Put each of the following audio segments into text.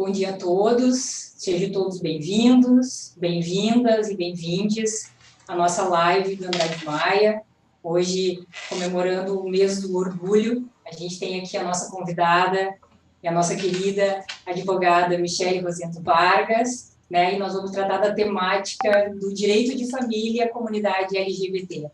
bom dia a todos, sejam todos bem-vindos, bem-vindas e bem-vindes à nossa live do Andrade Maia. Hoje, comemorando o mês do orgulho, a gente tem aqui a nossa convidada e a nossa querida advogada Michele Rosento Vargas, né? E nós vamos tratar da temática do direito de família e a comunidade LGBT.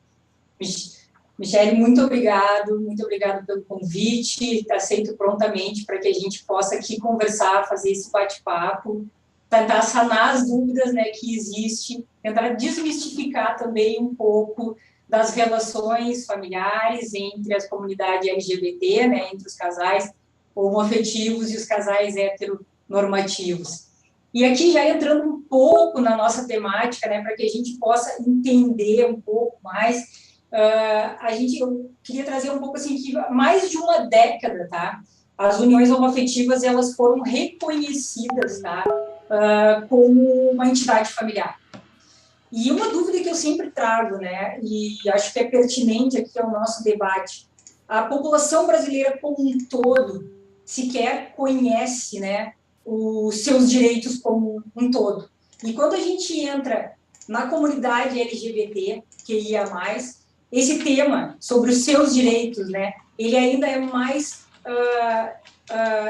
Michele, muito obrigado pelo convite, aceito prontamente para que a gente possa aqui conversar, fazer esse bate-papo, tentar sanar as dúvidas, né, que existem, tentar desmistificar também um pouco das relações familiares entre as comunidades LGBT, né, entre os casais homoafetivos e os casais heteronormativos. E aqui já entrando um pouco na nossa temática, né, para que a gente possa entender um pouco mais, eu queria trazer um pouco assim que mais de uma década, tá? As uniões homoafetivas elas foram reconhecidas, tá? Como uma entidade familiar. E uma dúvida que eu sempre trago, né? E acho que é pertinente aqui ao nosso debate: a população brasileira como um todo sequer conhece, né, os seus direitos como um todo. E quando a gente entra na comunidade LGBT, QIA+, esse tema sobre os seus direitos, né, ele ainda é mais,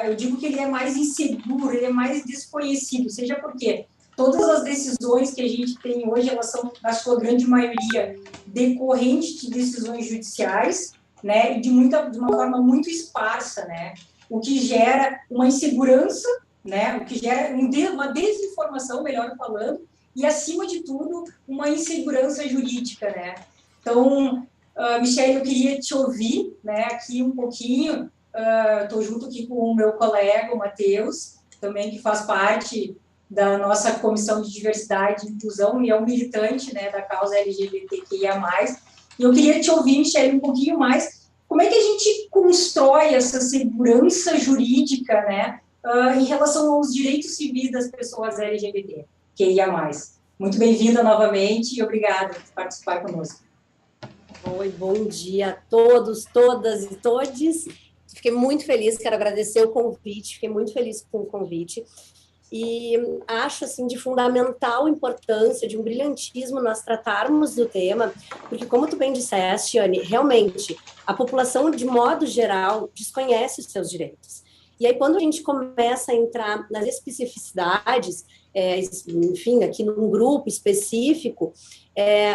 eu digo que ele é mais inseguro, ele é mais desconhecido, seja porque todas as decisões que a gente tem hoje, elas são, na sua grande maioria, decorrentes de decisões judiciais, né, e de uma forma muito esparsa, né, o que gera uma insegurança, né, o que gera uma desinformação, melhor falando, e, acima de tudo, uma insegurança jurídica, né. Então, Michele, eu queria te ouvir, né, aqui um pouquinho. Estou junto aqui com o meu colega, o Matheus, também que faz parte da nossa Comissão de Diversidade e Inclusão e é um militante, né, da causa LGBTQIA+. E eu queria te ouvir, Michele, um pouquinho mais. Como é que a gente constrói essa segurança jurídica, né, em relação aos direitos civis das pessoas LGBTQIA+. Muito bem-vinda novamente e obrigada por participar conosco. Oi, bom dia a todos, todas e todes. Fiquei muito feliz, quero agradecer o convite, fiquei muito feliz com o convite. E acho, assim, de fundamental importância, de um brilhantismo nós tratarmos do tema, porque, como tu bem disseste, Anne, realmente, a população, de modo geral, desconhece os seus direitos. E aí, quando a gente começa a entrar nas especificidades, enfim, aqui num grupo específico,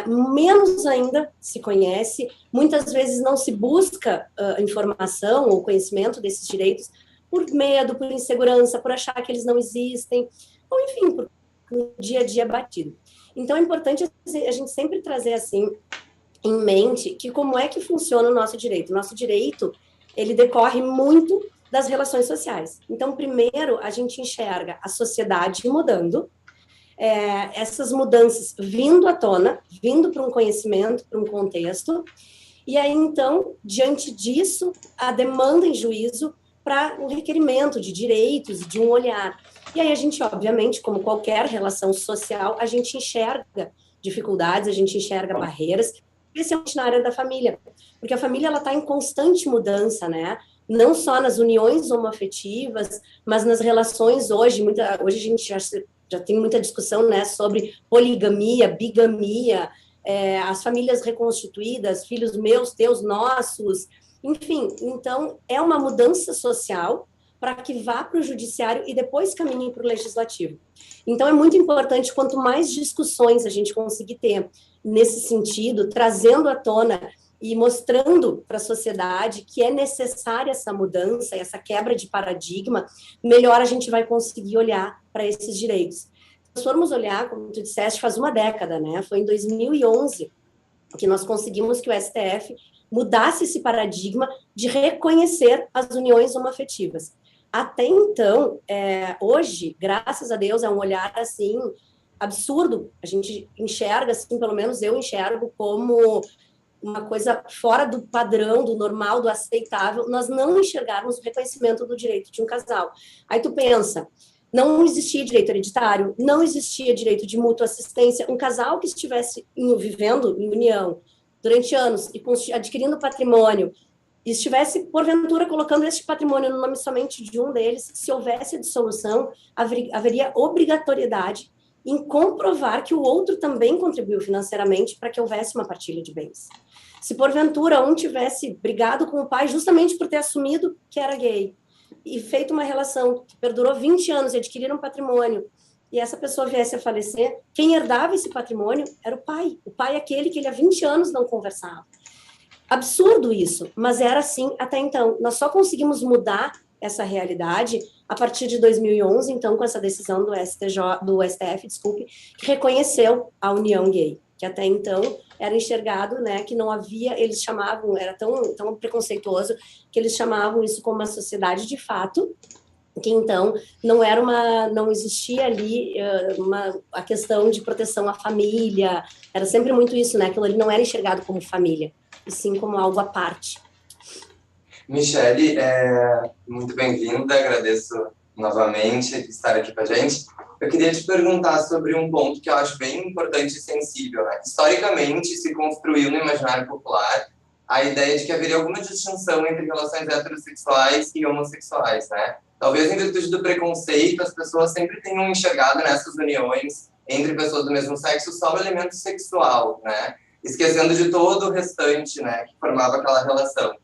menos ainda se conhece, muitas vezes não se busca informação ou conhecimento desses direitos por medo, por insegurança, por achar que eles não existem, ou enfim, por dia a dia batido. Então é importante a gente sempre trazer assim em mente que como é que funciona o nosso direito. O nosso direito, ele decorre muito das relações sociais. Então, primeiro, a gente enxerga a sociedade mudando, essas mudanças vindo à tona, vindo para um conhecimento, para um contexto, e aí, então, diante disso, a demanda em juízo para um requerimento de direitos e de um olhar. E aí a gente, obviamente, como qualquer relação social, a gente enxerga dificuldades, a gente enxerga barreiras, especialmente na área da família, porque a família ela está em constante mudança, né? Não só nas uniões homoafetivas, mas nas relações hoje. Hoje a gente já tem muita discussão, né, sobre poligamia, bigamia, as famílias reconstituídas, filhos meus, teus, nossos, enfim. Então, é uma mudança social para que vá para o judiciário e depois caminhe para o legislativo. Então, é muito importante, quanto mais discussões a gente conseguir ter nesse sentido, trazendo à tona e mostrando para a sociedade que é necessária essa mudança, essa quebra de paradigma, melhor a gente vai conseguir olhar para esses direitos. Se nós formos olhar, como tu disseste, faz uma década, né? Foi em 2011 que nós conseguimos que o STF mudasse esse paradigma de reconhecer as uniões homoafetivas. Até então, hoje, graças a Deus, é um olhar, assim, absurdo. A gente enxerga, assim, pelo menos eu enxergo como uma coisa fora do padrão, do normal, do aceitável, nós não enxergarmos o reconhecimento do direito de um casal. Aí tu pensa, não existia direito hereditário, não existia direito de mútua assistência. Um casal que estivesse vivendo em união durante anos e adquirindo patrimônio, e estivesse, porventura, colocando este patrimônio no nome somente de um deles, se houvesse dissolução, haveria obrigatoriedade em comprovar que o outro também contribuiu financeiramente para que houvesse uma partilha de bens. Se, porventura, um tivesse brigado com o pai justamente por ter assumido que era gay e feito uma relação que perdurou 20 anos e adquiriram um patrimônio, e essa pessoa viesse a falecer, quem herdava esse patrimônio era o pai. O pai é aquele que ele há 20 anos não conversava. Absurdo isso, mas era assim até então. Nós só conseguimos mudar essa realidade a partir de 2011, então, com essa decisão do STF, que reconheceu a união gay, que até então era enxergado, né, que não havia, eles chamavam, era tão preconceituoso, que eles chamavam isso como uma sociedade de fato, que então não existia ali a questão de proteção à família, era sempre muito isso, né, aquilo ali não era enxergado como família, e sim como algo à parte. Michele, muito bem-vinda, agradeço novamente estar aqui com a gente. Eu queria te perguntar sobre um ponto que eu acho bem importante e sensível, né? Historicamente, se construiu no imaginário popular a ideia de que haveria alguma distinção entre relações heterossexuais e homossexuais, né? Talvez em virtude do preconceito, as pessoas sempre tenham enxergado nessas uniões entre pessoas do mesmo sexo só o elemento sexual, né? Esquecendo de todo o restante, né, que formava aquela relação.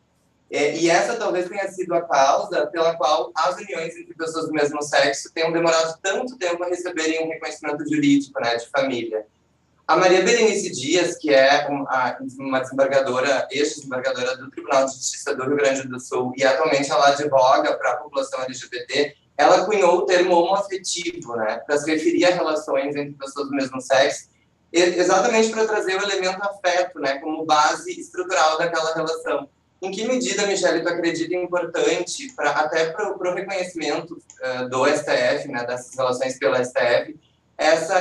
E essa talvez tenha sido a causa pela qual as uniões entre pessoas do mesmo sexo tenham demorado tanto tempo a receberem um reconhecimento jurídico, né, de família. A Maria Berenice Dias, que é uma desembargadora, ex-desembargadora do Tribunal de Justiça do Rio Grande do Sul, e atualmente ela advoga para a população LGBT, ela cunhou o termo homoafetivo, né, para se referir a relações entre pessoas do mesmo sexo, exatamente para trazer o elemento afeto, né, como base estrutural daquela relação. Em que medida, Michele, tu acredita importante, até para o reconhecimento do STF, né, dessas relações pela STF,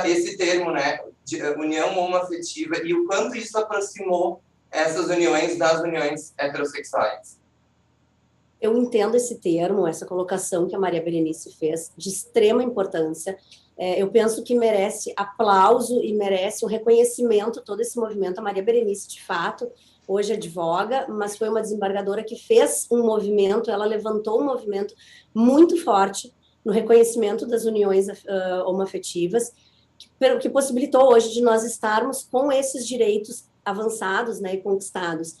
esse termo, né, de união homoafetiva, e o quanto isso aproximou essas uniões das uniões heterossexuais? Eu entendo esse termo, essa colocação que a Maria Berenice fez, de extrema importância. Eu penso que merece aplauso e merece um reconhecimento todo esse movimento. A Maria Berenice, de fato, hoje advoga, mas foi uma desembargadora que fez um movimento, ela levantou um movimento muito forte no reconhecimento das uniões homoafetivas, que possibilitou hoje de nós estarmos com esses direitos avançados, né, e conquistados.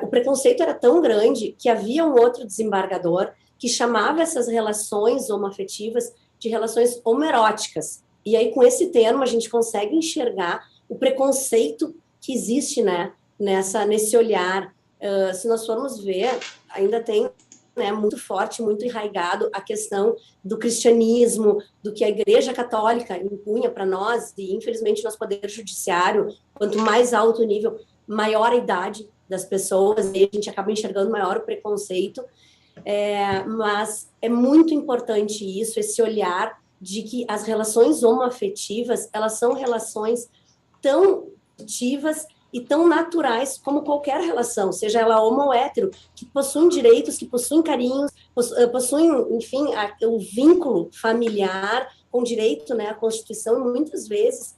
O preconceito era tão grande que havia um outro desembargador que chamava essas relações homoafetivas de relações homoeróticas. E aí, com esse termo, a gente consegue enxergar o preconceito que existe, né, nesse olhar. Se nós formos ver, ainda tem, né, muito forte, muito enraigado a questão do cristianismo, do que a Igreja Católica impunha para nós, e infelizmente nosso poder judiciário, quanto mais alto o nível, maior a idade das pessoas, e a gente acaba enxergando maior o preconceito, mas é muito importante isso, esse olhar de que as relações homoafetivas, elas são relações tão ativas e tão naturais como qualquer relação, seja ela homo ou hétero, que possuem direitos, que possuem carinhos, possuem, enfim, o vínculo familiar com direito, né, à Constituição, e muitas vezes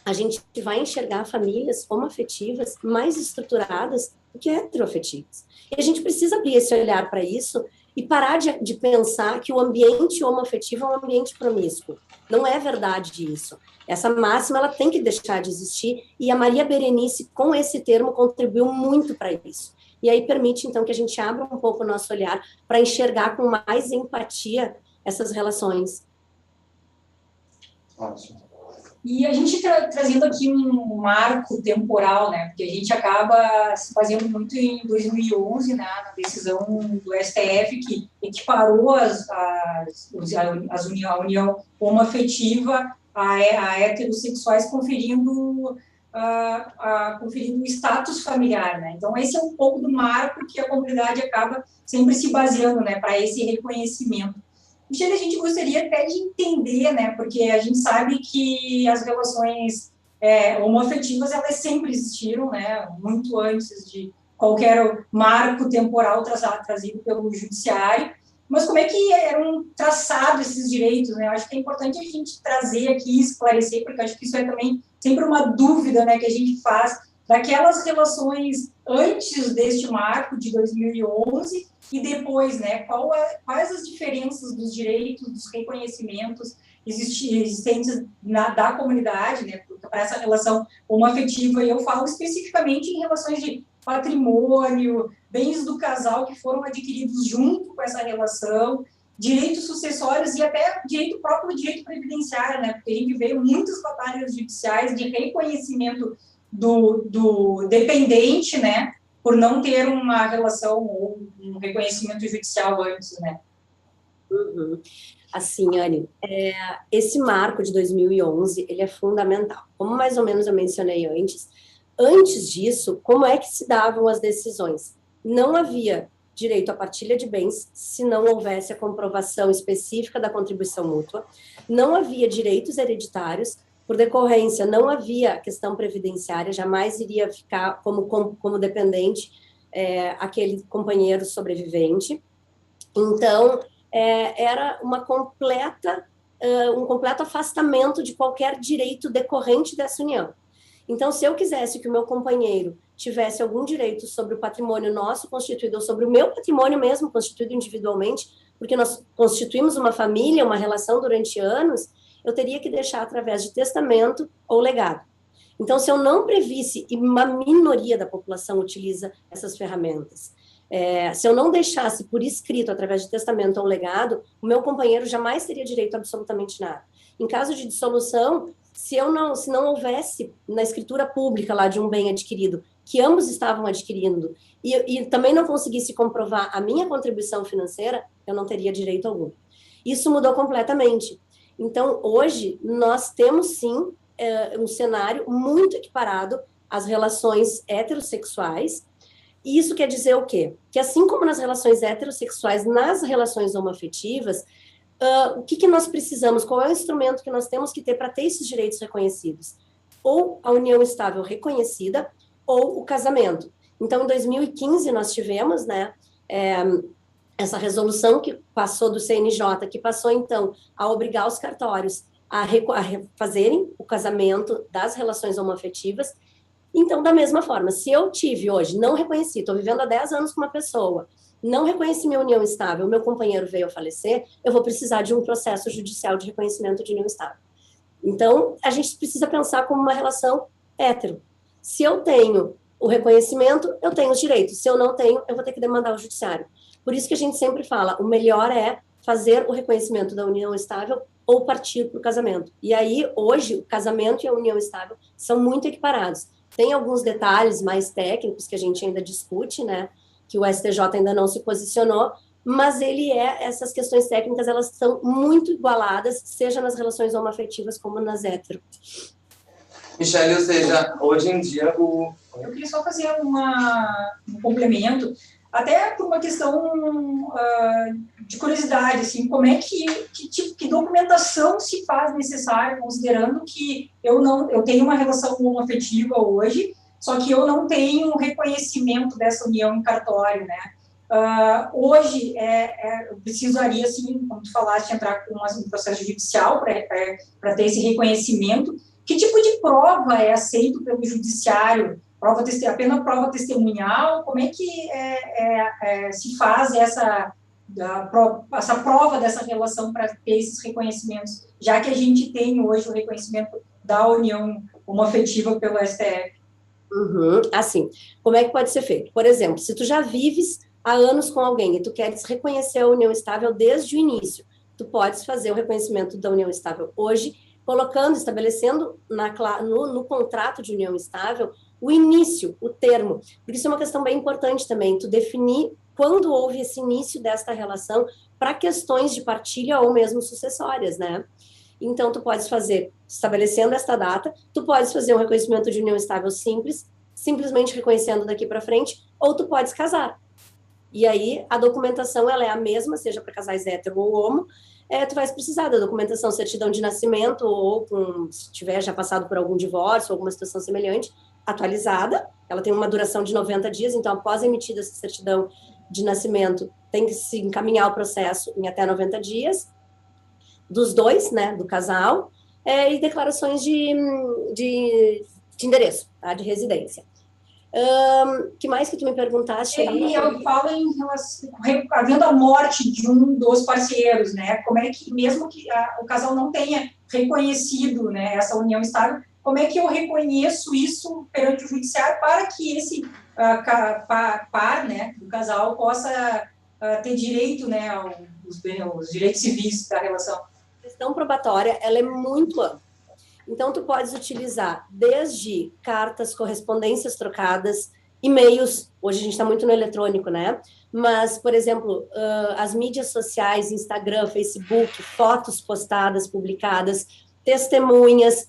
a gente vai enxergar famílias homoafetivas mais estruturadas do que heteroafetivas. E a gente precisa abrir esse olhar para isso e parar de pensar que o ambiente homoafetivo é um ambiente promíscuo. Não é verdade isso. Essa máxima ela tem que deixar de existir, e a Maria Berenice, com esse termo, contribuiu muito para isso. E aí permite, então, que a gente abra um pouco o nosso olhar para enxergar com mais empatia essas relações. Ótimo. E a gente trazendo aqui um marco temporal, né? Porque a gente acaba se fazendo muito em 2011, né? Na decisão do STF que equiparou a união homoafetiva a heterossexuais, conferindo o status familiar, né? Então esse é um pouco do marco que a comunidade acaba sempre se baseando, né? Para esse reconhecimento. Michele, a gente gostaria até de entender, né, porque a gente sabe que as relações homoafetivas, elas sempre existiram, né, muito antes de qualquer marco temporal trazido pelo judiciário, mas como é que eram traçados esses direitos, né? Eu acho que é importante a gente trazer aqui, esclarecer, porque eu acho que isso é também sempre uma dúvida, né, que a gente faz daquelas relações antes deste marco de 2011 e depois, né? Quais as diferenças dos direitos, dos reconhecimentos existentes da comunidade, né? Para essa relação homoafetiva, e eu falo especificamente em relações de patrimônio, bens do casal que foram adquiridos junto com essa relação, direitos sucessórios e até próprio direito previdenciário, né? Porque a gente vê muitas batalhas judiciais de reconhecimento do dependente, né? Por não ter uma relação ou um reconhecimento judicial antes, né? Uhum. Assim, Anne, esse marco de 2011, ele é fundamental. Como mais ou menos eu mencionei antes disso, como é que se davam as decisões? Não havia direito à partilha de bens se não houvesse a comprovação específica da contribuição mútua, não havia direitos hereditários, por decorrência, não havia questão previdenciária, jamais iria ficar como dependente aquele companheiro sobrevivente. Então, era um completo afastamento de qualquer direito decorrente dessa união. Então, se eu quisesse que o meu companheiro tivesse algum direito sobre o patrimônio nosso constituído, ou sobre o meu patrimônio mesmo constituído individualmente, porque nós constituímos uma família, uma relação durante anos, eu teria que deixar através de testamento ou legado. Então, se eu não previsse, e uma minoria da população utiliza essas ferramentas, se eu não deixasse por escrito, através de testamento ou legado, o meu companheiro jamais teria direito a absolutamente nada. Em caso de dissolução, se não houvesse na escritura pública lá de um bem adquirido, que ambos estavam adquirindo, e também não conseguisse comprovar a minha contribuição financeira, eu não teria direito algum. Isso mudou completamente. Então, hoje, nós temos, sim, um cenário muito equiparado às relações heterossexuais. E isso quer dizer o quê? Que assim como nas relações heterossexuais, nas relações homoafetivas, o que nós precisamos, qual é o instrumento que nós temos que ter para ter esses direitos reconhecidos? Ou a união estável reconhecida, ou o casamento. Então, em 2015, nós tivemos, né, essa resolução que passou do CNJ, que passou, então, a obrigar os cartórios a fazerem o casamento das relações homoafetivas. Então, da mesma forma, se eu tive hoje, não reconheci, estou vivendo há 10 anos com uma pessoa, não reconheci minha união estável, meu companheiro veio a falecer, eu vou precisar de um processo judicial de reconhecimento de união estável. Então, a gente precisa pensar como uma relação hétero. Se eu tenho o reconhecimento, eu tenho os direitos. Se eu não tenho, eu vou ter que demandar ao judiciário. Por isso que a gente sempre fala, o melhor é fazer o reconhecimento da união estável ou partir para o casamento. E aí, hoje, o casamento e a união estável são muito equiparados. Tem alguns detalhes mais técnicos que a gente ainda discute, né? Que o STJ ainda não se posicionou, mas essas questões técnicas, elas são muito igualadas, seja nas relações homoafetivas como nas hétero. Michele, ou seja, hoje em dia Eu queria só fazer um complemento, até por uma questão de curiosidade, assim, como é que documentação se faz necessária, considerando que eu tenho uma relação homoafetiva hoje, só que eu não tenho reconhecimento dessa união em cartório, né? Hoje, eu precisaria, assim, como tu falaste, entrar com um processo judicial para ter esse reconhecimento. Que tipo de prova é aceito pelo judiciário? Apenas prova testemunhal? Como é que se faz essa prova dessa relação para ter esses reconhecimentos, já que a gente tem hoje o reconhecimento da união homoafetiva pelo STF? Uhum. Assim, como é que pode ser feito? Por exemplo, se tu já vives há anos com alguém e tu queres reconhecer a união estável desde o início, tu podes fazer o reconhecimento da união estável hoje, estabelecendo no contrato de união estável o início, o termo, porque isso é uma questão bem importante também, tu definir quando houve esse início desta relação para questões de partilha ou mesmo sucessórias, né? Então, tu podes fazer, estabelecendo esta data, tu podes fazer um reconhecimento de união estável simples, simplesmente reconhecendo daqui para frente, ou tu podes casar. E aí, a documentação, ela é a mesma, seja para casais hétero ou homo, tu vais precisar da documentação, certidão de nascimento, ou se tiver já passado por algum divórcio, alguma situação semelhante, atualizada, ela tem uma duração de 90 dias, então, após emitida essa certidão de nascimento, tem que se encaminhar o processo em até 90 dias, dos dois, né, do casal, e declarações de endereço, tá, de residência. Que mais que tu me perguntaste? E eu falo em relação, havendo a morte de um dos parceiros, né? Como é que, mesmo que o casal não tenha reconhecido, né, essa união estável, como é que eu reconheço isso perante o judiciário para que esse par, né, do casal possa ter direito, né, aos direitos civis da relação? A questão probatória, ela é muito ampla. Então, tu podes utilizar desde cartas, correspondências trocadas, e-mails, hoje a gente está muito no eletrônico, né? Mas, por exemplo, as mídias sociais, Instagram, Facebook, fotos postadas, publicadas, testemunhas,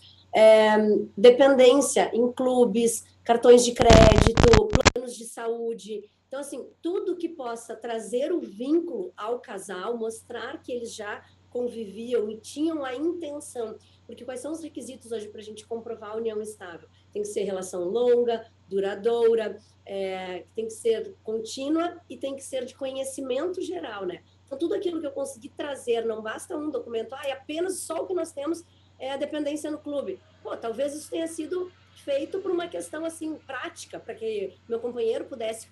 dependência em clubes, cartões de crédito, planos de saúde. Então, assim, tudo que possa trazer o vínculo ao casal, mostrar que eles já conviviam e tinham a intenção. Porque quais são os requisitos hoje para a gente comprovar a união estável? Tem que ser relação longa, duradoura, tem que ser contínua e tem que ser de conhecimento geral, né? Então, tudo aquilo que eu consegui trazer, não basta um documento, apenas só o que nós temos é a dependência no clube. Pô, talvez isso tenha sido feito por uma questão, assim, prática, para que meu companheiro pudesse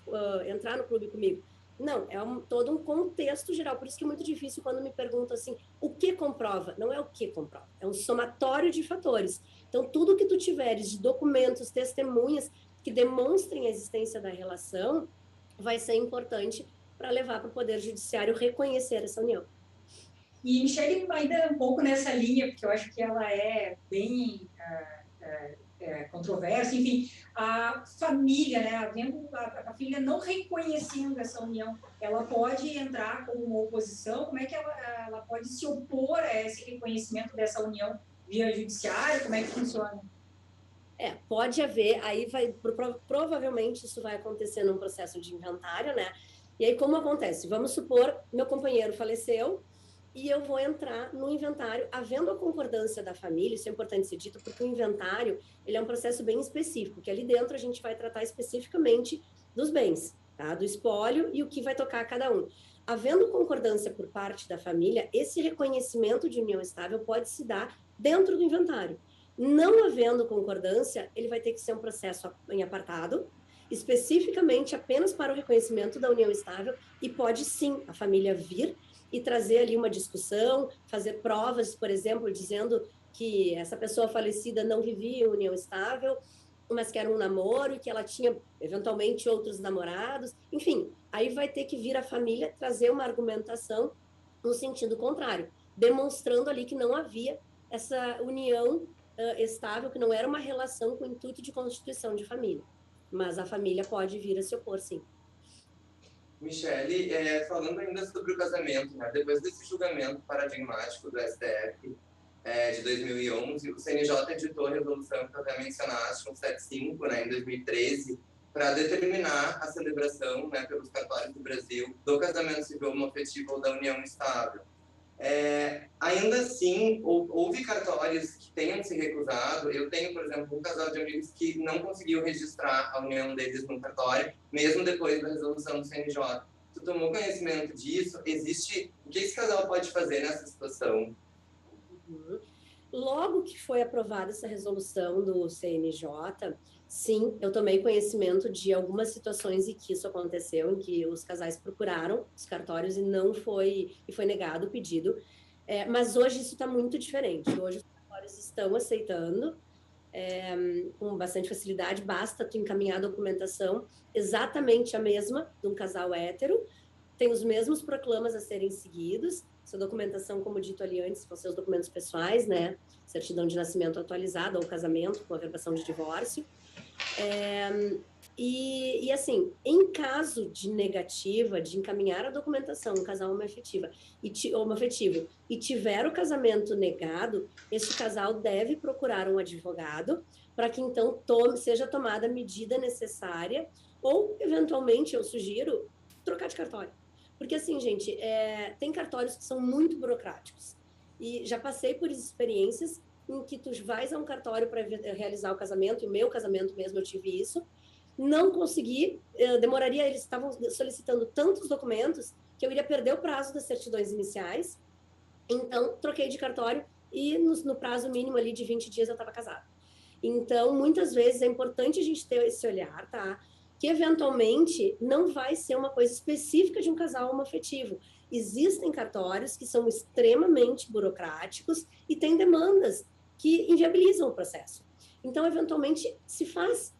entrar no clube comigo. Não, é todo um contexto geral. Por isso que é muito difícil quando me perguntam assim, o que comprova? Não é o que comprova, é um somatório de fatores. Então, tudo que tu tiveres de documentos, testemunhas que demonstrem a existência da relação, vai ser importante para levar para o Poder Judiciário reconhecer essa união. E Michele, ainda um pouco nessa linha, porque eu acho que ela é bem controversa, enfim, a família, né, vendo a família não reconhecendo essa união, ela pode entrar como uma oposição? Como é que ela pode se opor a esse reconhecimento dessa união via judiciário? Como é que funciona? Pode haver, aí provavelmente isso vai acontecer num processo de inventário, né? E aí como acontece? Vamos supor, meu companheiro faleceu, e eu vou entrar no inventário, havendo a concordância da família, isso é importante ser dito, porque o inventário, ele é um processo bem específico, que ali dentro a gente vai tratar especificamente dos bens, tá? Do espólio e o que vai tocar a cada um. Havendo concordância por parte da família, esse reconhecimento de união estável pode se dar dentro do inventário. Não havendo concordância, ele vai ter que ser um processo em apartado, especificamente apenas para o reconhecimento da união estável, e pode sim a família vir e trazer ali uma discussão, fazer provas, por exemplo, dizendo que essa pessoa falecida não vivia em união estável, mas que era um namoro e que ela tinha, eventualmente, outros namorados. Enfim, aí vai ter que vir a família trazer uma argumentação no sentido contrário, demonstrando ali que não havia essa união estável, que não era uma relação com o intuito de constituição de família. Mas a família pode vir a se opor, sim. Michele, falando ainda sobre o casamento, né? Depois desse julgamento paradigmático do STF de 2011, o CNJ editou a resolução que eu até mencionaste, 175, né, em 2013, para determinar a celebração, né, pelos cartórios do Brasil do casamento civil homoafetivo ou da união estável. Ainda assim, houve cartórios que tenham se recusado. Eu tenho, por exemplo, um casal de amigos que não conseguiu registrar a união deles no cartório, mesmo depois da resolução do CNJ. Tu tomou conhecimento disso? O que esse casal pode fazer nessa situação? Logo que foi aprovada essa resolução do CNJ, sim, eu tomei conhecimento de algumas situações em que isso aconteceu, em que os casais procuraram os cartórios e foi negado o pedido. Mas hoje isso está muito diferente. Hoje os cartórios estão aceitando com bastante facilidade, basta tu encaminhar a documentação exatamente a mesma de um casal hétero, tem os mesmos proclamas a serem seguidos, essa documentação, como dito ali antes, vão ser os documentos pessoais, né? Certidão de nascimento atualizada ou casamento com averbação de divórcio. E assim, em caso de negativa, de encaminhar a documentação, um casal homoafetivo, e tiver o casamento negado, esse casal deve procurar um advogado para que então seja tomada a medida necessária, ou eventualmente, eu sugiro, trocar de cartório. Porque assim, gente, tem cartórios que são muito burocráticos. E já passei por experiências em que tu vais a um cartório para realizar o casamento, e o meu casamento mesmo eu tive isso, não consegui, demoraria, eles estavam solicitando tantos documentos que eu iria perder o prazo das certidões iniciais, então troquei de cartório e no prazo mínimo ali de 20 dias eu estava casada. Então, muitas vezes é importante a gente ter esse olhar, tá? que eventualmente não vai ser uma coisa específica de um casal homoafetivo. Existem cartórios que são extremamente burocráticos e têm demandas que inviabilizam o processo. Então, eventualmente, se faz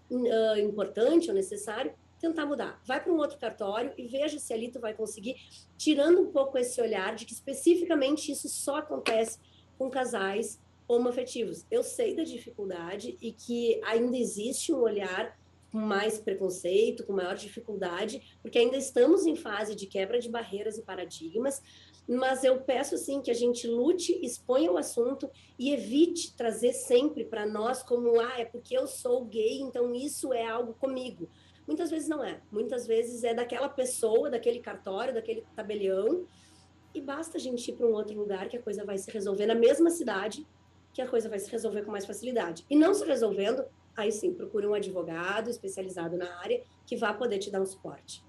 importante ou necessário tentar mudar. Vai para um outro cartório e veja se ali tu vai conseguir, tirando um pouco esse olhar de que especificamente isso só acontece com casais homoafetivos. Eu sei da dificuldade e que ainda existe um olhar com mais preconceito, com maior dificuldade, porque ainda estamos em fase de quebra de barreiras e paradigmas, mas eu peço, assim, que a gente lute, exponha o assunto e evite trazer sempre para nós como, é porque eu sou gay, então isso é algo comigo. Muitas vezes não é. Muitas vezes é daquela pessoa, daquele cartório, daquele tabelião, e basta a gente ir para um outro lugar que a coisa vai se resolver na mesma cidade, que a coisa vai se resolver com mais facilidade. E não se resolvendo, aí sim, procure um advogado especializado na área que vá poder te dar um suporte.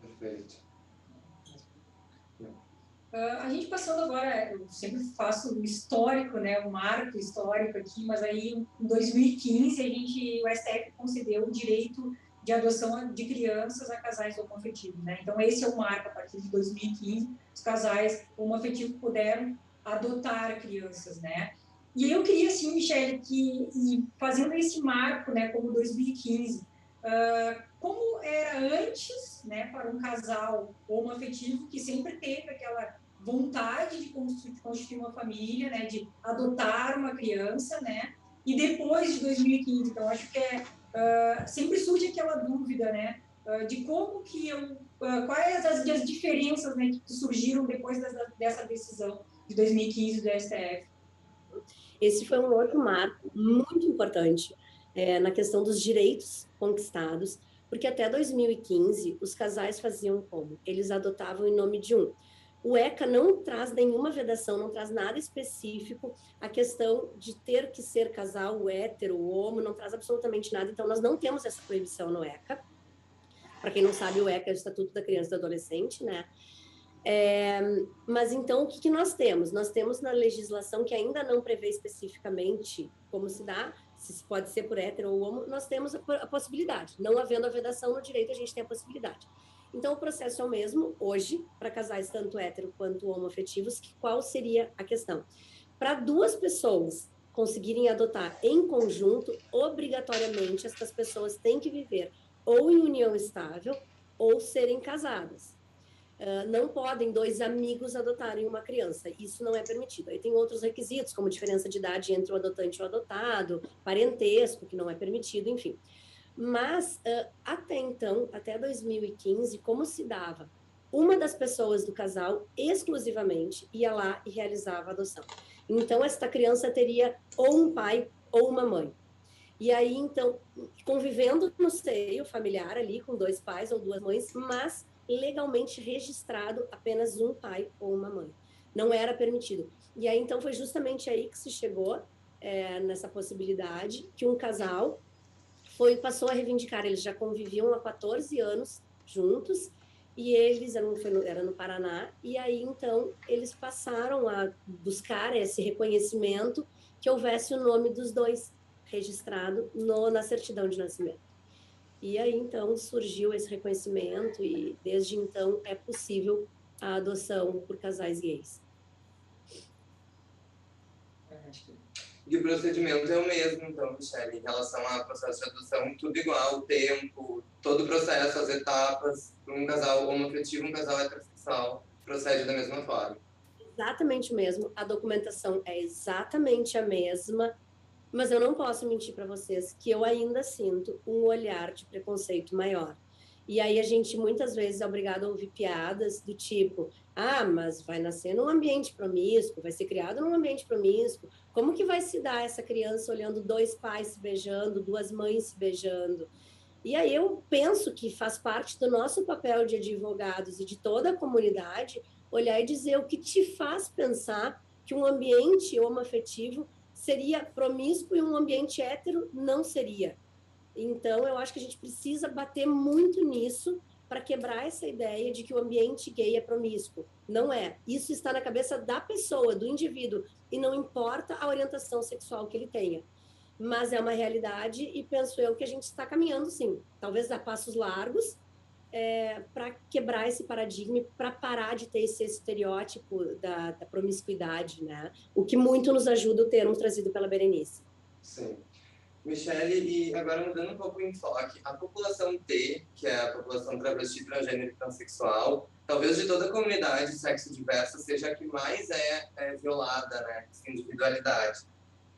Perfeito. A gente passando agora, eu sempre faço o histórico, né, o marco histórico aqui, mas aí em 2015 o STF concedeu o direito de adoção de crianças a casais homoafetivos, né? Então esse é o marco. A partir de 2015 os casais homoafetivos puderam adotar crianças, né? E eu queria, assim, Michele, que fazendo esse marco, né, como 2015, como era antes, né, para um casal homoafetivo que sempre teve aquela vontade de constituir uma família, né, de adotar uma criança, né, e depois de 2015. Então, acho que sempre surge aquela dúvida, né, de como que quais as diferenças, né, que surgiram depois dessa decisão de 2015 do STF. Esse foi um outro marco muito importante na questão dos direitos conquistados, porque até 2015 os casais faziam como? Eles adotavam em nome de um. O ECA não traz nenhuma vedação, não traz nada específico. A questão de ter que ser casal, hétero, homo, não traz absolutamente nada. Então, nós não temos essa proibição no ECA. Para quem não sabe, o ECA é o Estatuto da Criança e do Adolescente, né? Mas então, o que nós temos? Nós temos na legislação, que ainda não prevê especificamente como se dá, se pode ser por hétero ou homo, nós temos a possibilidade. Não havendo a vedação no direito, a gente tem a possibilidade. Então, o processo é o mesmo hoje, para casais tanto hétero quanto homoafetivos, que qual seria a questão? Para duas pessoas conseguirem adotar em conjunto, obrigatoriamente, essas pessoas têm que viver ou em união estável ou serem casadas. Não podem dois amigos adotarem uma criança, isso não é permitido. Aí tem outros requisitos, como diferença de idade entre o adotante e o adotado, parentesco, que não é permitido, enfim. Mas, até então, até 2015, como se dava? Uma das pessoas do casal, exclusivamente, ia lá e realizava a adoção. Então, esta criança teria ou um pai ou uma mãe. E aí, então, convivendo no seio familiar ali, com dois pais ou duas mães, mas legalmente registrado apenas um pai ou uma mãe. Não era permitido. E aí, então, foi justamente aí que se chegou nessa possibilidade que um casal passou a reivindicar. Eles já conviviam há 14 anos juntos e eles era no Paraná, e aí, então, eles passaram a buscar esse reconhecimento que houvesse o nome dos dois registrado na certidão de nascimento. E aí, então, surgiu esse reconhecimento e, desde então, é possível a adoção por casais gays. E o procedimento é o mesmo, então, Michele, em relação ao processo de adoção, tudo igual, o tempo, todo o processo, as etapas, um casal homoafetivo, um casal heterossexual, procede da mesma forma. Exatamente o mesmo, a documentação é exatamente a mesma, mas eu não posso mentir para vocês que eu ainda sinto um olhar de preconceito maior. E aí a gente muitas vezes é obrigado a ouvir piadas do tipo, mas vai nascer num ambiente promíscuo, vai ser criado num ambiente promíscuo, como que vai se dar essa criança olhando dois pais se beijando, duas mães se beijando? E aí eu penso que faz parte do nosso papel de advogados e de toda a comunidade olhar e dizer o que te faz pensar que um ambiente homoafetivo seria promíscuo e um ambiente hétero não seria. Então, eu acho que a gente precisa bater muito nisso para quebrar essa ideia de que o ambiente gay é promíscuo. Não é. Isso está na cabeça da pessoa, do indivíduo, e não importa a orientação sexual que ele tenha. mas é uma realidade e penso eu que a gente está caminhando, sim, talvez a passos largos, para quebrar esse paradigma, para parar de ter esse estereótipo da promiscuidade, né? O que muito nos ajuda o termo trazido pela Berenice. Sim. Michele, e agora mudando um pouco o enfoque, a população T, que é a população travesti, transgênero e transexual, talvez de toda a comunidade sexo diversa seja a que mais é violada, né, essa individualidade.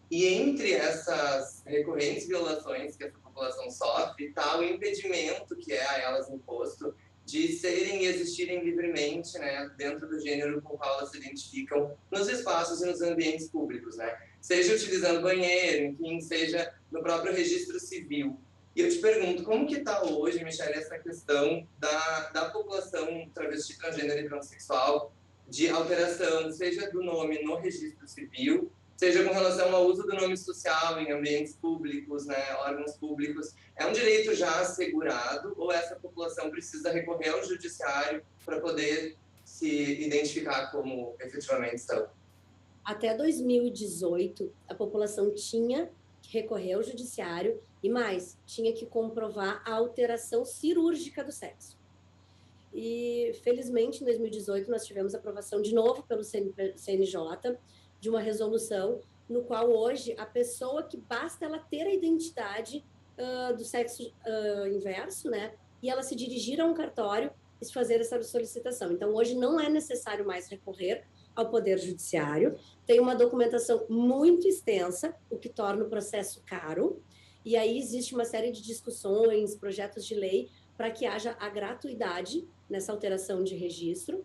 E entre essas recorrentes violações que essa população sofre, está o impedimento que é a elas imposto de serem e existirem livremente, né, dentro do gênero com o qual elas se identificam nos espaços e nos ambientes públicos, né? Seja utilizando banheiro, enfim, seja no próprio registro civil. E eu te pergunto, como que está hoje, Michele, essa questão da população travesti, transgênero e transexual de alteração, seja do nome no registro civil, seja com relação ao uso do nome social em ambientes públicos, né, órgãos públicos, é um direito já assegurado ou essa população precisa recorrer ao judiciário para poder se identificar como efetivamente estão? Até 2018, a população tinha que recorrer ao judiciário e mais, tinha que comprovar a alteração cirúrgica do sexo. E, felizmente, em 2018, nós tivemos aprovação de novo pelo CNJ de uma resolução no qual hoje a pessoa que basta ela ter a identidade do sexo inverso, né, e ela se dirigir a um cartório e fazer essa solicitação. Então, hoje não é necessário mais recorrer ao Poder Judiciário, tem uma documentação muito extensa, o que torna o processo caro, e aí existe uma série de discussões, projetos de lei, para que haja a gratuidade nessa alteração de registro,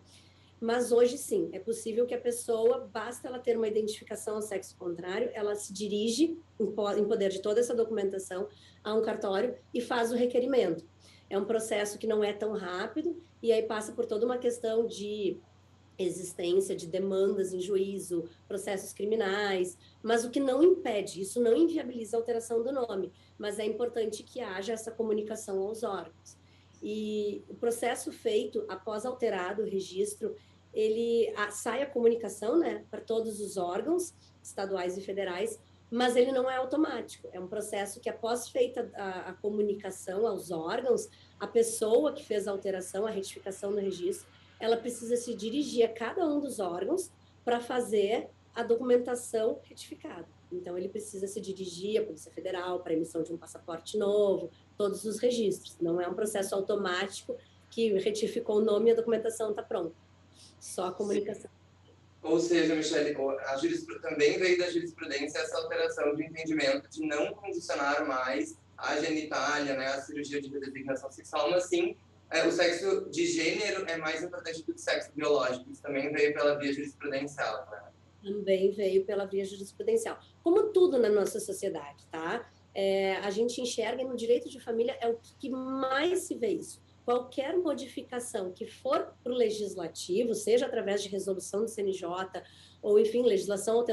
mas hoje sim, é possível que a pessoa, basta ela ter uma identificação ao sexo contrário, ela se dirige, em poder de toda essa documentação, a um cartório e faz o requerimento. É um processo que não é tão rápido, e aí passa por toda uma questão de existência de demandas em juízo, processos criminais, mas o que não impede, isso não inviabiliza a alteração do nome, mas é importante que haja essa comunicação aos órgãos. E o processo feito após alterado o registro, ele sai a comunicação, né, para todos os órgãos estaduais e federais, mas ele não é automático. É um processo que após feita a comunicação aos órgãos, a pessoa que fez a alteração, a retificação no registro, ela precisa se dirigir a cada um dos órgãos para fazer a documentação retificada. Então, ele precisa se dirigir à Polícia Federal para emissão de um passaporte novo, todos os registros. Não é um processo automático que retificou o nome e a documentação está pronta. Só a comunicação. Ou seja, Michele, também veio da jurisprudência essa alteração de entendimento de não condicionar mais a genitália, né, a cirurgia de redesignação sexual, mas sim o sexo de gênero é mais importante do que o sexo biológico. Isso também veio pela via jurisprudencial, né? Também veio pela via jurisprudencial. Como tudo na nossa sociedade, tá? A gente enxerga, e no direito de família é o que mais se vê isso. Qualquer modificação que for para o legislativo, seja através de resolução do CNJ, ou, enfim, legislação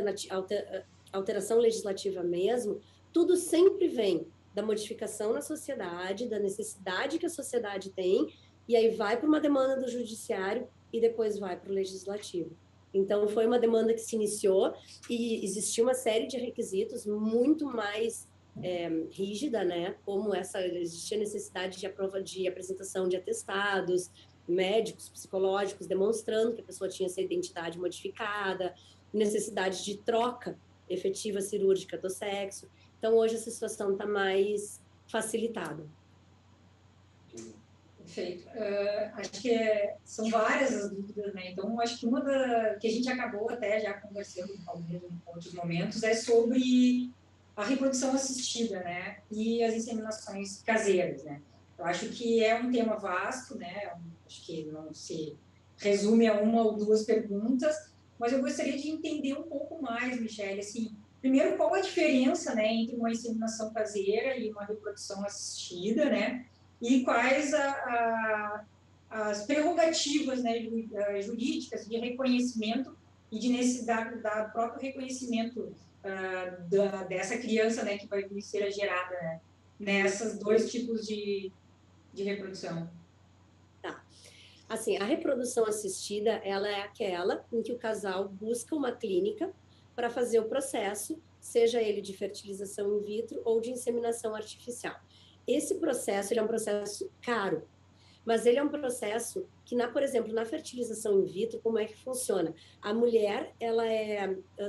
alteração legislativa mesmo, tudo sempre vem da modificação na sociedade, da necessidade que a sociedade tem, e aí vai para uma demanda do judiciário e depois vai para o legislativo. Então, foi uma demanda que se iniciou e existia uma série de requisitos muito mais rígida, né? Como existia necessidade de apresentação de atestados médicos, psicológicos, demonstrando que a pessoa tinha essa identidade modificada, necessidade de troca efetiva cirúrgica do sexo. Então, hoje, essa situação está mais facilitada. Perfeito. Acho que são várias as dúvidas, né? Então, acho que que a gente acabou até já conversando em outros momentos é sobre a reprodução assistida, né? E as inseminações caseiras, né? Eu acho que é um tema vasto, né? Acho que não se resume a uma ou duas perguntas, mas eu gostaria de entender um pouco mais, Michele, assim, primeiro, qual a diferença, né, entre uma inseminação caseira e uma reprodução assistida, né? E quais as prerrogativas, né, jurídicas de reconhecimento e de necessidade do próprio reconhecimento dessa criança, né, que vai ser gerada, né, nessas dois tipos de reprodução. Tá. Assim, a reprodução assistida, ela é aquela em que o casal busca uma clínica para fazer o processo, seja ele de fertilização in vitro ou de inseminação artificial. Esse processo, ele é um processo caro, mas ele é um processo que, por exemplo, na fertilização in vitro, como é que funciona? A mulher, ela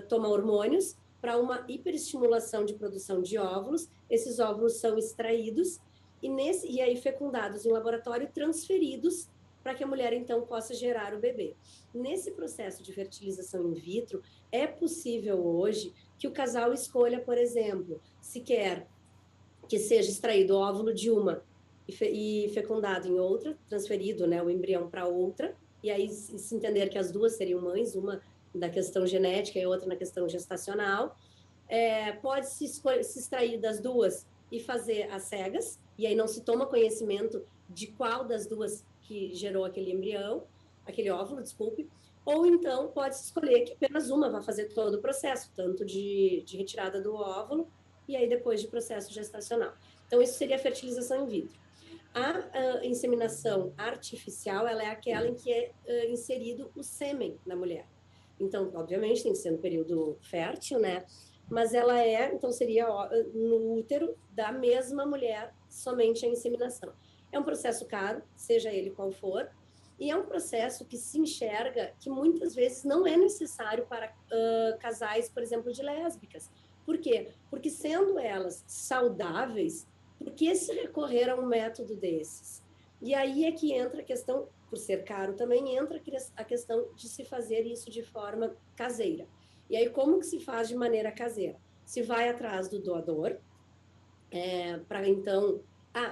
toma hormônios para uma hiperestimulação de produção de óvulos, esses óvulos são extraídos e aí fecundados em laboratório, transferidos para que a mulher, então, possa gerar o bebê. Nesse processo de fertilização in vitro, é possível hoje que o casal escolha, por exemplo, se quer que seja extraído o óvulo de uma e fecundado em outra, transferido, né, o embrião para outra, e aí se entender que as duas seriam mães, uma da questão genética e outra na questão gestacional, pode se extrair das duas e fazer as cegas, e aí não se toma conhecimento de qual das duas que gerou aquele embrião, aquele óvulo, desculpe, ou então pode-se escolher que apenas uma vai fazer todo o processo, tanto de retirada do óvulo, e aí depois de processo gestacional. Então, isso seria a fertilização in vitro. A inseminação artificial, ela é aquela em que é inserido o sêmen na mulher. Então, obviamente, tem que ser no período fértil, né? Mas então seria no útero da mesma mulher, somente a inseminação. É um processo caro, seja ele qual for, e é um processo que se enxerga que muitas vezes não é necessário para casais, por exemplo, de lésbicas. Por quê? Porque sendo elas saudáveis, por que se recorrer a um método desses? E aí é que entra a questão, por ser caro, também entra a questão de se fazer isso de forma caseira. E aí, como que se faz de maneira caseira? Se vai atrás do doador, para então...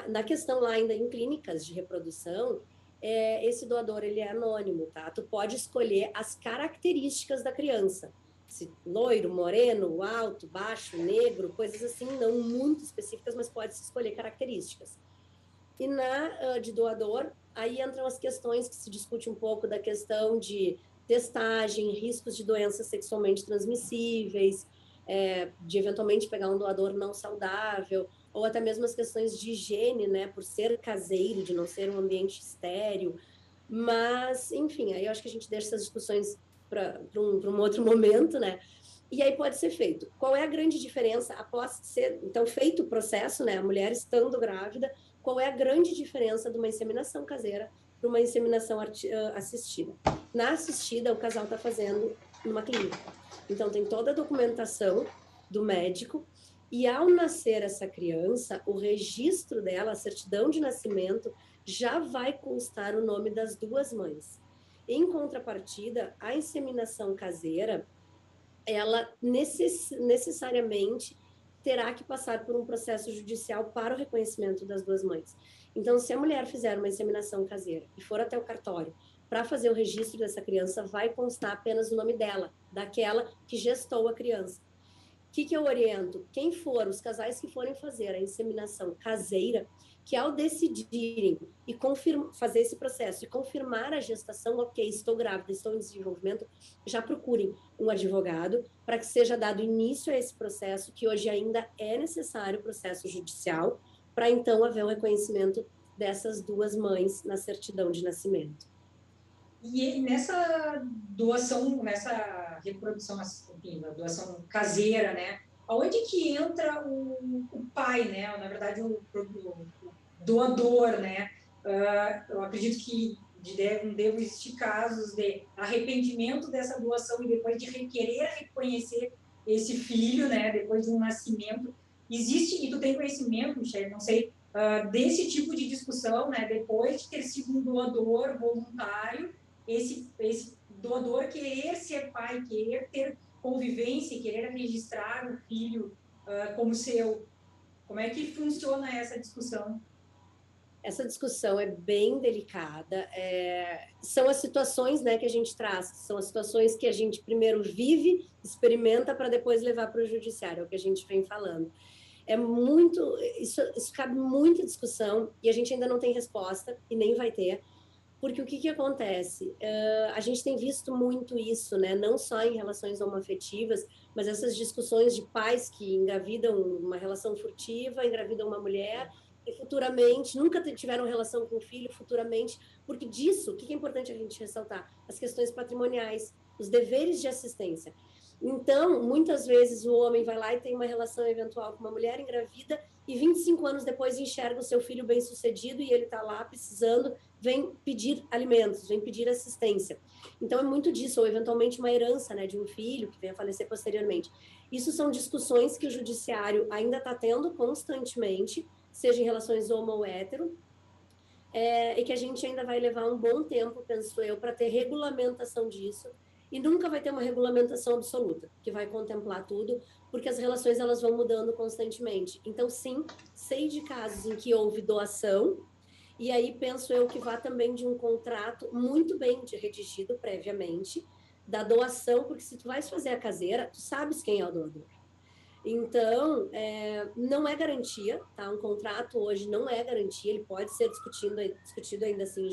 na questão lá ainda em clínicas de reprodução, esse doador, ele é anônimo, tá? Tu pode escolher as características da criança. Se loiro, moreno, alto, baixo, negro, coisas assim, não muito específicas, mas pode-se escolher características. E de doador, aí entram as questões que se discute um pouco da questão de testagem, riscos de doenças sexualmente transmissíveis, de eventualmente pegar um doador não saudável, ou até mesmo as questões de higiene, né, por ser caseiro, de não ser um ambiente estéril. Mas, enfim, aí eu acho que a gente deixa essas discussões para um outro momento, né? E aí pode ser feito. Qual é a grande diferença após ser, então, feito o processo, né, a mulher estando grávida, qual é a grande diferença de uma inseminação caseira para uma inseminação assistida? Na assistida, o casal está fazendo numa clínica. Então, tem toda a documentação do médico, e ao nascer essa criança, o registro dela, a certidão de nascimento, já vai constar o nome das duas mães. Em contrapartida, a inseminação caseira, ela necessariamente terá que passar por um processo judicial para o reconhecimento das duas mães. Então, se a mulher fizer uma inseminação caseira e for até o cartório para fazer o registro dessa criança, vai constar apenas o nome dela, daquela que gestou a criança. O que eu oriento? Quem for, os casais que forem fazer a inseminação caseira, que ao decidirem e fazer esse processo e confirmar a gestação, ok, estou grávida, estou em desenvolvimento, já procurem um advogado para que seja dado início a esse processo, que hoje ainda é necessário processo judicial, para então haver o reconhecimento dessas duas mães na certidão de nascimento. E nessa doação, nessa reprodução, enfim, a doação caseira, né? Aonde que entra o pai, né? Na verdade, o doador, né? Eu acredito que devam existir casos de arrependimento dessa doação e depois de querer reconhecer esse filho, né? Depois do nascimento. Existe, e tu tem conhecimento, Michele, não sei, desse tipo de discussão, né? Depois de ter sido um doador voluntário, esse doador querer ser pai, querer ter convivência, querer registrar o filho como seu. Como é que funciona essa discussão? Essa discussão é bem delicada. São as situações, né, que a gente traz, são as situações que a gente primeiro vive, experimenta, para depois levar para o judiciário, é o que a gente vem falando. Isso cabe muita discussão e a gente ainda não tem resposta e nem vai ter. Porque o que acontece? A gente tem visto muito isso, né? Não só em relações homoafetivas, mas essas discussões de pais que engravidam uma relação furtiva, engravidam uma mulher e futuramente nunca tiveram relação com o filho, futuramente, porque disso, o que é importante a gente ressaltar? As questões patrimoniais, os deveres de assistência. Então, muitas vezes o homem vai lá e tem uma relação eventual com uma mulher engravida e 25 anos depois enxerga o seu filho bem-sucedido e ele está lá precisando, vem pedir alimentos, vem pedir assistência. Então, é muito disso, ou eventualmente uma herança, né, de um filho que venha a falecer posteriormente. Isso são discussões que o judiciário ainda está tendo constantemente, seja em relações homo ou hétero, e que a gente ainda vai levar um bom tempo, penso eu, para ter regulamentação disso, e nunca vai ter uma regulamentação absoluta, que vai contemplar tudo, porque as relações elas vão mudando constantemente. Então, sim, sei de casos em que houve doação, e aí penso eu que vá também de um contrato muito bem redigido previamente, da doação, porque se tu vais fazer a caseira, tu sabes quem é o doador. Então, não é garantia, tá? Um contrato hoje não é garantia, ele pode ser discutido ainda assim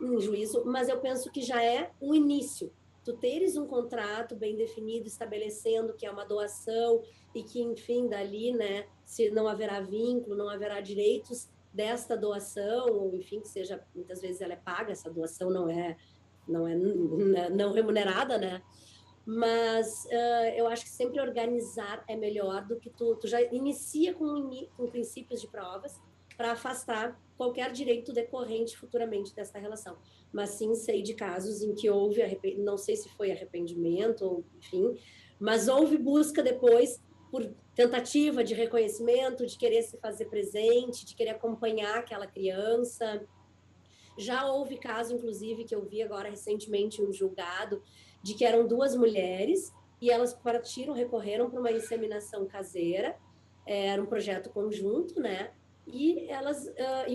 em juízo, mas eu penso que já é um início. Tu teres um contrato bem definido, estabelecendo que é uma doação e que, enfim, dali, né, se não haverá vínculo, não haverá direitos desta doação, ou enfim, que seja, muitas vezes ela é paga, essa doação não remunerada, né? Mas eu acho que sempre organizar é melhor do que tu já inicia com princípios de provas para afastar qualquer direito decorrente futuramente dessa relação. Mas sim, sei de casos em que houve, não sei se foi arrependimento, ou enfim, mas houve busca depois por tentativa de reconhecimento, de querer se fazer presente, de querer acompanhar aquela criança. Já houve caso, inclusive, que eu vi agora recentemente um julgado, de que eram duas mulheres e elas recorreram para uma inseminação caseira, era um projeto conjunto, né? E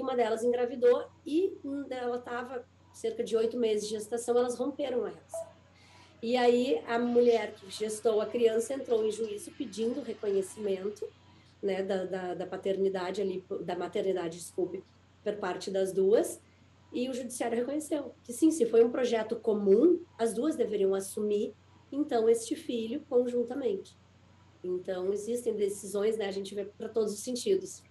uma delas engravidou e ela estava cerca de 8 meses de gestação, elas romperam a relação. E aí a mulher que gestou a criança entrou em juízo pedindo reconhecimento, né, da paternidade ali, da maternidade, desculpe, por parte das duas, e o judiciário reconheceu que sim, se foi um projeto comum, as duas deveriam assumir, então, este filho conjuntamente. Então, existem decisões, né, a gente vê para todos os sentidos.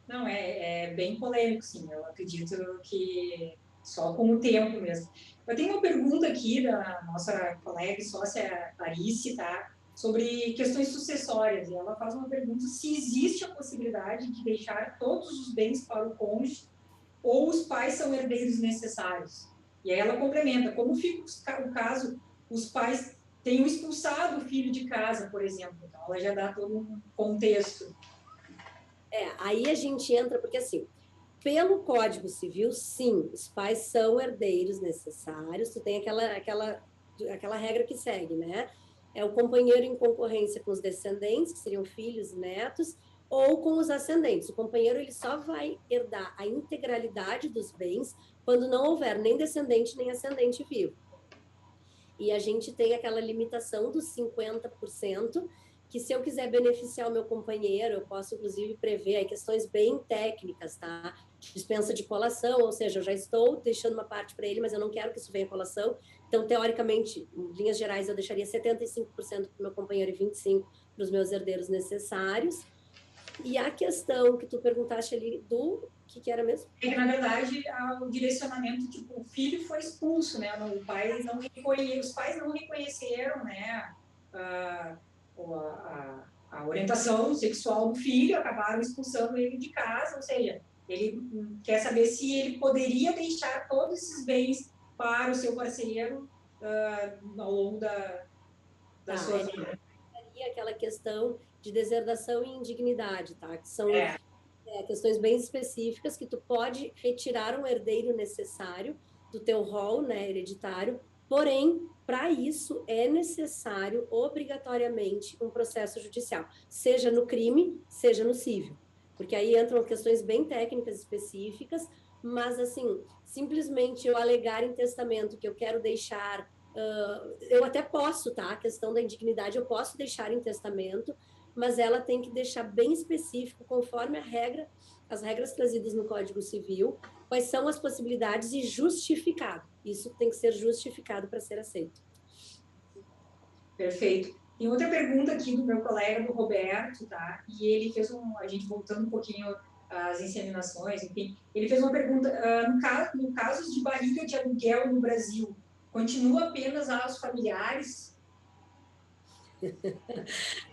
Não, é bem polêmico, sim. Eu acredito que só com o tempo mesmo. Eu tenho uma pergunta aqui da nossa colega e sócia Clarice, tá? Sobre questões sucessórias. E ela faz uma pergunta se existe a possibilidade de deixar todos os bens para o cônjuge ou os pais são herdeiros necessários. E aí ela complementa, como fica o caso, os pais tenham expulsado o filho de casa, por exemplo. Então, ela já dá todo um contexto. Aí a gente entra, porque assim, pelo Código Civil, sim, os pais são herdeiros necessários, tu tem aquela regra que segue, né? É o companheiro em concorrência com os descendentes, que seriam filhos e netos, ou com os ascendentes. O companheiro ele só vai herdar a integralidade dos bens quando não houver nem descendente nem ascendente vivo. E a gente tem aquela limitação dos 50%, que se eu quiser beneficiar o meu companheiro, eu posso, inclusive, prever aí questões bem técnicas, tá? Dispensa de colação, ou seja, eu já estou deixando uma parte para ele, mas eu não quero que isso venha colação. Então, teoricamente, em linhas gerais, eu deixaria 75% para o meu companheiro e 25% para os meus herdeiros necessários. E a questão que tu perguntaste ali do que era mesmo? É que, na verdade, o direcionamento, tipo, o filho foi expulso, né? O pai os pais não reconheceram, né? A orientação sexual do filho, acabaram expulsando ele de casa, ou seja, ele quer saber se ele poderia deixar todos esses bens para o seu parceiro ao longo da sua vida. Aquela questão de deserdação e indignidade, tá? Que são questões bem específicas que tu pode retirar um herdeiro necessário do teu rol, né, hereditário, porém, para isso é necessário, obrigatoriamente, um processo judicial, seja no crime, seja no civil, porque aí entram questões bem técnicas específicas, mas, assim, simplesmente eu alegar em testamento que eu quero deixar eu até posso, tá? A questão da indignidade eu posso deixar em testamento, mas ela tem que deixar bem específico, conforme as regras trazidas no Código Civil, quais são as possibilidades e justificado. Isso tem que ser justificado para ser aceito. Perfeito. Tem outra pergunta aqui do meu colega, do Roberto, tá? E ele fez a gente voltando um pouquinho às inseminações, enfim, ele fez uma pergunta, no caso de barriga de aluguel no Brasil, continua apenas aos familiares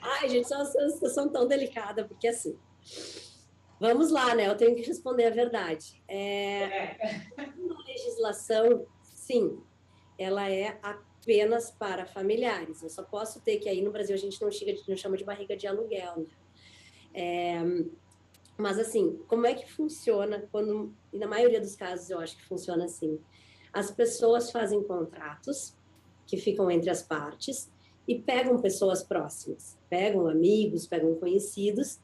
Ai, gente, é uma situação tão delicada, porque assim, vamos lá, né? Eu tenho que responder a verdade. A legislação, sim, ela é apenas para familiares. Eu só posso ter que aí no Brasil a gente não chama de barriga de aluguel, né? Mas assim, como é que funciona quando, e na maioria dos casos eu acho que funciona assim, as pessoas fazem contratos que ficam entre as partes e pegam pessoas próximas, pegam amigos, pegam conhecidos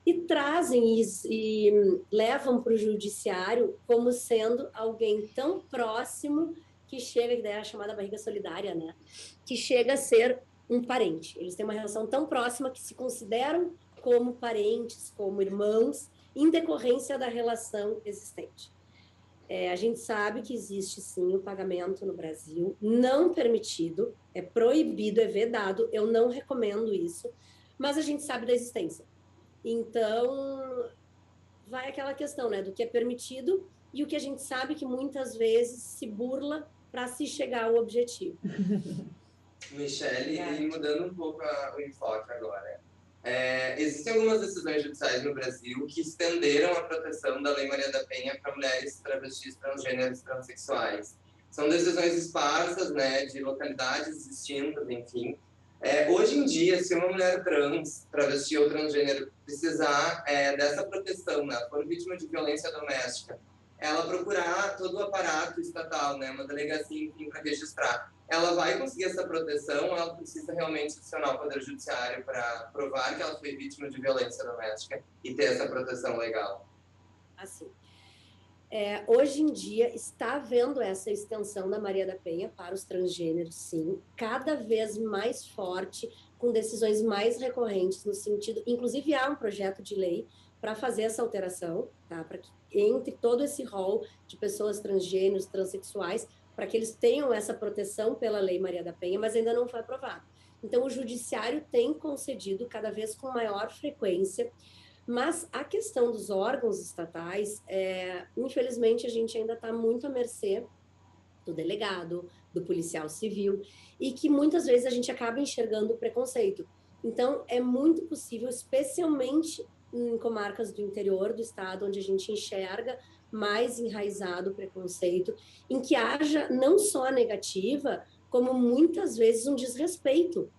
e trazem isso e levam para o judiciário como sendo alguém tão próximo que chega, que daí é a chamada barriga solidária, né? Que chega a ser um parente. Eles têm uma relação tão próxima que se consideram como parentes, como irmãos, em decorrência da relação existente. A gente sabe que existe sim o pagamento no Brasil, não permitido, é proibido, é vedado, eu não recomendo isso, mas a gente sabe da existência. Então, vai aquela questão, né, do que é permitido e o que a gente sabe que muitas vezes se burla para se chegar ao objetivo. Michele, e mudando um pouco o enfoque agora. Existem algumas decisões judiciais no Brasil que estenderam a proteção da Lei Maria da Penha para mulheres travestis, transgêneros e transexuais. São decisões esparsas, né, de localidades distintas, enfim. Hoje em dia, se uma mulher trans, travesti ou transgênero precisar dessa proteção, né, for vítima de violência doméstica, ela procurar todo o aparato estatal, né, uma delegacia, enfim, para registrar. Ela vai conseguir essa proteção, ela precisa realmente acionar o Poder Judiciário para provar que ela foi vítima de violência doméstica e ter essa proteção legal. Assim, hoje em dia está havendo essa extensão da Maria da Penha para os transgêneros, sim, cada vez mais forte, com decisões mais recorrentes no sentido, inclusive há um projeto de lei para fazer essa alteração, tá? Para que entre todo esse rol de pessoas transgêneros, transexuais, para que eles tenham essa proteção pela Lei Maria da Penha, mas ainda não foi aprovado. Então, o judiciário tem concedido cada vez com maior frequência, mas a questão dos órgãos estatais, infelizmente, a gente ainda está muito à mercê do delegado, do policial civil, e que muitas vezes a gente acaba enxergando o preconceito. Então, é muito possível, especialmente em comarcas do interior do estado, onde a gente enxerga mais enraizado o preconceito, em que haja não só a negativa, como muitas vezes um desrespeito,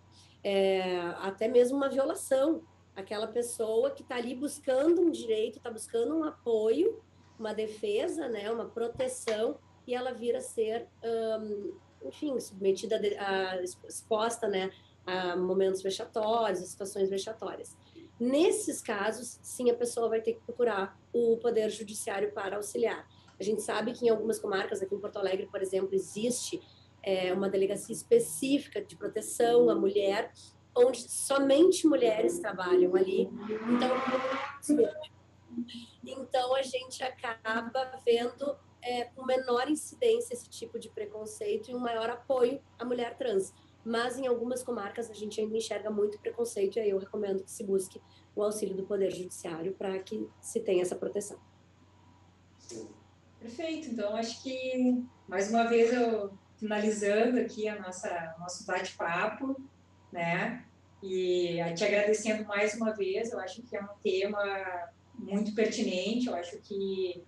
até mesmo uma violação. Aquela pessoa que está ali buscando um direito, está buscando um apoio, uma defesa, né, uma proteção, e ela vira a ser, enfim, submetida exposta, né, a momentos vexatórios, a situações vexatórias. Nesses casos, sim, a pessoa vai ter que procurar o Poder Judiciário para auxiliar. A gente sabe que em algumas comarcas, aqui em Porto Alegre, por exemplo, existe uma delegacia específica de proteção à mulher, onde somente mulheres trabalham ali. Então a gente acaba vendo com menor incidência esse tipo de preconceito e um maior apoio à mulher trans. Mas em algumas comarcas a gente ainda enxerga muito preconceito e aí eu recomendo que se busque o auxílio do Poder Judiciário para que se tenha essa proteção. Sim. Perfeito, então acho que mais uma vez eu finalizando aqui nosso bate-papo, né? E te agradecendo mais uma vez, eu acho que é um tema muito pertinente, eu acho que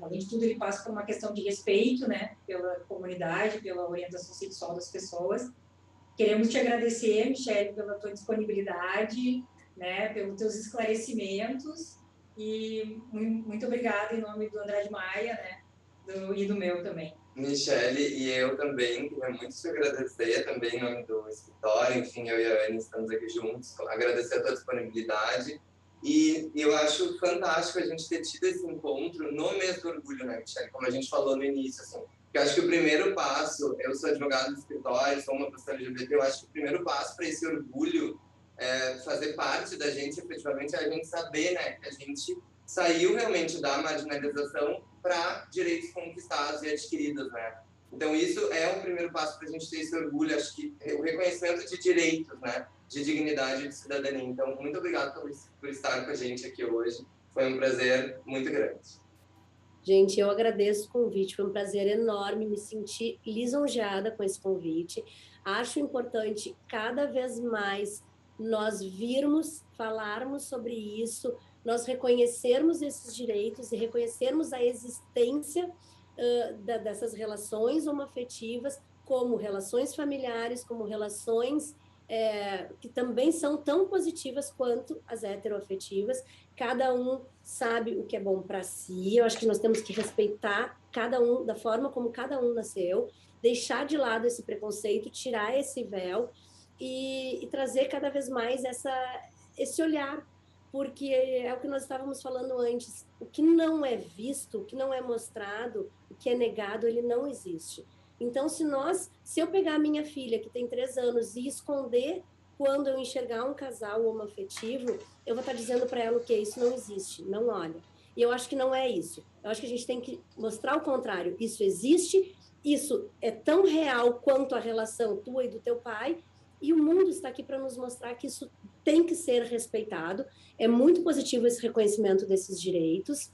além de tudo ele passa por uma questão de respeito, né, pela comunidade, pela orientação sexual das pessoas. Queremos te agradecer, Michele, pela tua disponibilidade, né, pelos teus esclarecimentos e muito obrigada em nome do Andrade Maia, né, e do meu também. Michele, e eu também queria muito te agradecer, também em nome do escritório, enfim, eu e a Anne estamos aqui juntos, agradecer a tua disponibilidade, e eu acho fantástico a gente ter tido esse encontro no mês do orgulho, né, Michele, como a gente falou no início, assim, porque eu acho que o primeiro passo, eu sou advogado do escritório, sou uma pessoa LGBT, eu acho que o primeiro passo para esse orgulho fazer parte da gente, efetivamente, é a gente saber, né, que a gente saiu realmente da marginalização para direitos conquistados e adquiridos, né? Então, isso é o primeiro passo para a gente ter esse orgulho, acho que o reconhecimento de direitos, né? De dignidade e de cidadania. Então, muito obrigado por estar com a gente aqui hoje. Foi um prazer muito grande. Gente, eu agradeço o convite, foi um prazer enorme, me senti lisonjeada com esse convite. Acho importante cada vez mais nós virmos, falarmos sobre isso, nós reconhecermos esses direitos e reconhecermos a existência dessas relações homoafetivas como relações familiares, como relações que também são tão positivas quanto as heteroafetivas. Cada um sabe o que é bom para si. Eu acho que nós temos que respeitar cada um da forma como cada um nasceu, deixar de lado esse preconceito, tirar esse véu e trazer cada vez mais esse olhar, porque é o que nós estávamos falando antes. O que não é visto, o que não é mostrado, o que é negado, ele não existe. Então, se eu pegar a minha filha, que tem 3 anos, e esconder quando eu enxergar um casal homoafetivo, eu vou estar dizendo para ela o que isso não existe, não olha. E eu acho que não é isso. Eu acho que a gente tem que mostrar o contrário. Isso existe, isso é tão real quanto a relação tua e do teu pai, e o mundo está aqui para nos mostrar que isso tem que ser respeitado. É muito positivo esse reconhecimento desses direitos,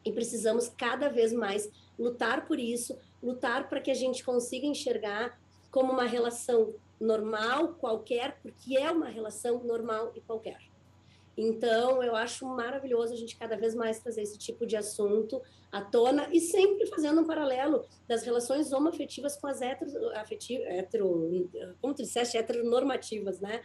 e precisamos cada vez mais lutar por isso, lutar para que a gente consiga enxergar como uma relação normal, qualquer, porque é uma relação normal e qualquer. Então, eu acho maravilhoso a gente cada vez mais trazer esse tipo de assunto à tona e sempre fazendo um paralelo das relações homoafetivas com as como tu disseste, heteronormativas, né?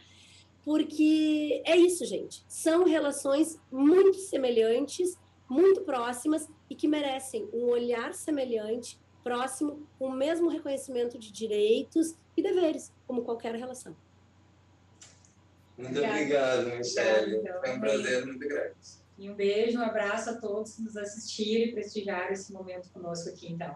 Porque é isso, gente. São relações muito semelhantes, muito próximas e que merecem um olhar semelhante, próximo, com o mesmo reconhecimento de direitos e deveres, como qualquer relação. Muito obrigado, Michele. Então, foi um prazer muito grande. E um beijo, um abraço a todos que nos assistiram e prestigiaram esse momento conosco aqui, então.